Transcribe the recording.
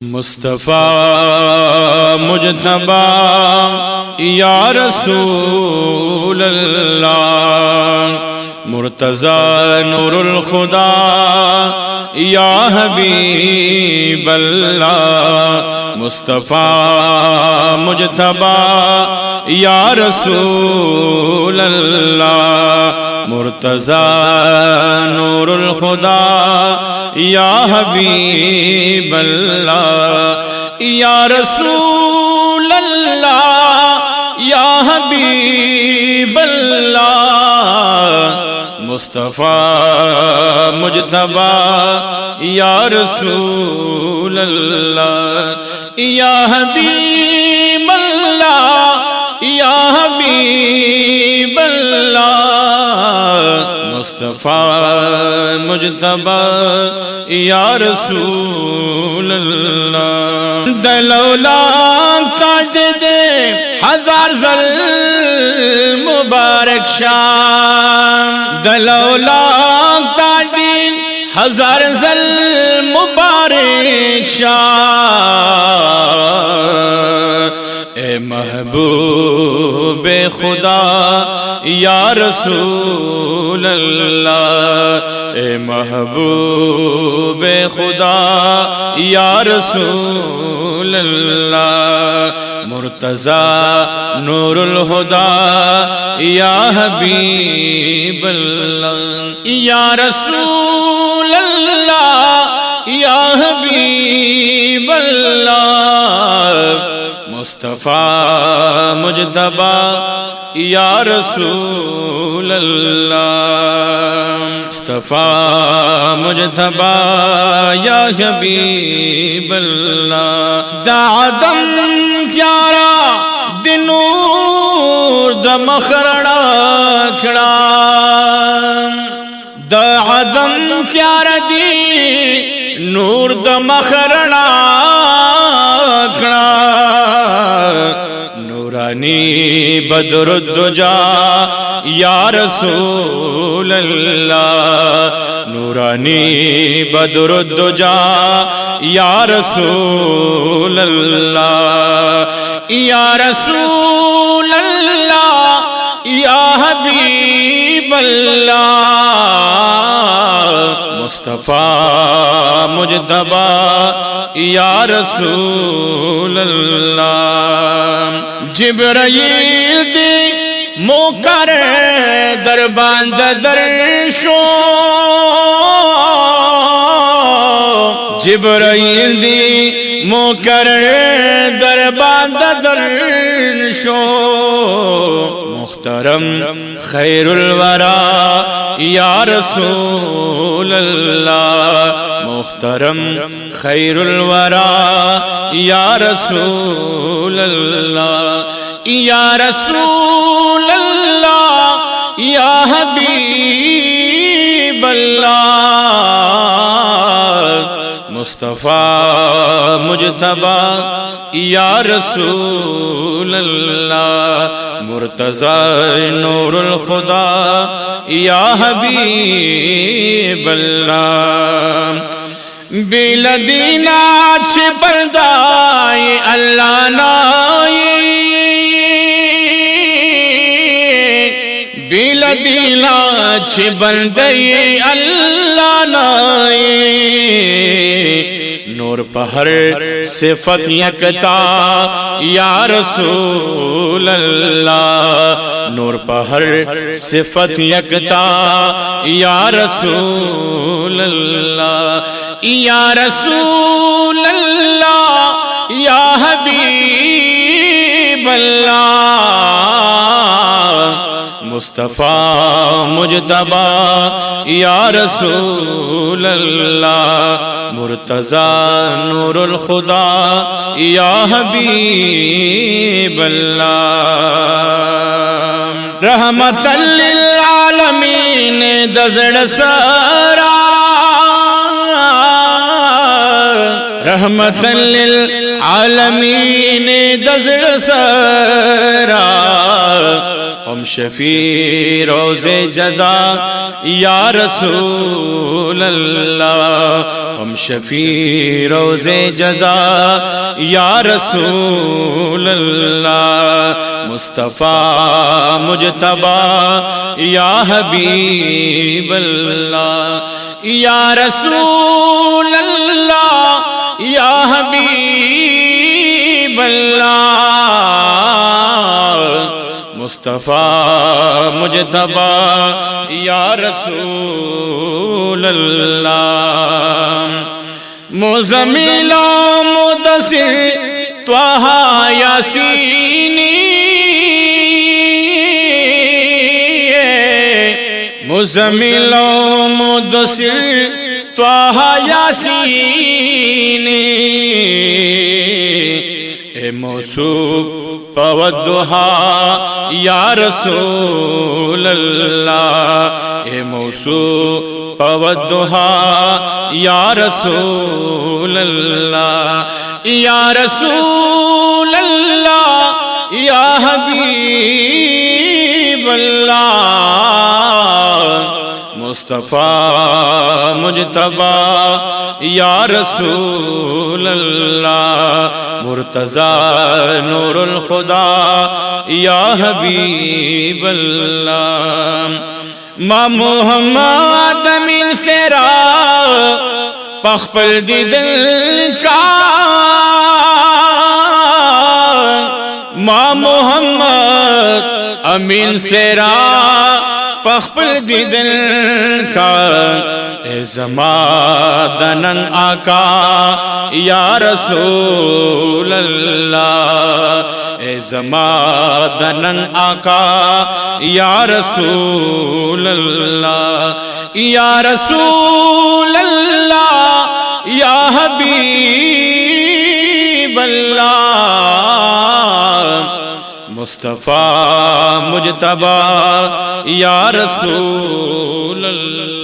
مصطفیٰ مجتبیٰ یا رسول اللہ، مرتضیٰ نور الخدا یا حبیب اللہ، مصطفیٰ مجتبیٰ یا رسول اللہ، مرتضیٰ نور الخدا یا حبیب اللہ، یا رسول اللہ یا حبیب اللہ، مصطفیٰ مجتبیٰ یا رسول اللہ، یا حبیب اللہ یا حبیب اللہ، مصطفیٰ مجتبیٰ یا رسول اللہ، دلولا تاج دے ہزار زل مبارک شام، دلولا تاج دے ہزار زل مبارک شام، اے محبوب خدا یا رسول اللہ، اے محبوب خدا یا رسول اللہ، مرتضیٰ نور الہدا یا حبیب اللہ، یا رسول اللہ یا حبیب اللہ، مصطفیٰ مجتبیٰ یا رسول اللہ، مصطفیٰ مجتبیٰ یا حبیب اللہ، دا آدم کیارا دی نور دا مخرڑا کھڑا، دا آدم کیارا دی نور دا مخرڑا کھڑا، نورانی بدر الدجا یا رسول اللہ، نورانی بدر الدجا یا رسول اللہ، یا رسول اللہ یا حبیب اللہ، مصطفیٰ مجتبیٰ یا رسول اللہ، جبرائیل دی موکر دربان درشو، جبرائیل دی موکر دربان درشو، محترم خیر الورا یا رسول اللہ، محترم خیر الورا یا رسول اللہ، یا رسول اللہ یا حبیب اللہ، مصطفیٰ مجتبیٰ یا رسول اللہ، مرتضیٰ نور الخدا یا حبیب اللہ، بیلدینا چھ پردائی اللہ نائی، بیلدینا چھ بندائی اللہ نائی، نور پہر صفت یکتا یا رسول اللہ، نور پہر صفت یکتا یا رسول اللہ، یا رسول اللہ یا حبیب اللہ، مصطفیٰ مجتبیٰ یا رسول اللہ، مرتضیٰ نور الخدا یا حبیب اللہ، رحمت للعالمین دزڑ سرا، رحمتا للعالمین دزر سرا ہم شفیع روز جزا یا رسول اللہ ہم شفیع روز جزا یا رسول اللہ مصطفیٰ مجتبی یا حبیب اللہ یا رسول اللہ یا حبیب اللہ مصطفیٰ مجتبی یا رسول اللہ مزمل و مدثر طہ یاسینی مزمل و مدثر طہ یاسینی اے موصوف والضحا یا رسول اللہ اے موصوف والضحا یا رسول اللہ یا رسول اللہ یا حبیب اللہ مصطفیٰ مجتبی یا رسول اللہ مرتضی نور الخدا یا حبیب اللہ ما محمد امین سیرا پخپل دی دل کا ما محمد امین سیرا پخپل دی دل کا اے زمادنن آقا یا رسول اللہ اے زمادنن آقا یا رسول اللہ یا رسول اللہ یا حبیب اللہ مصطفیٰ مجتبی یا رسول اللہ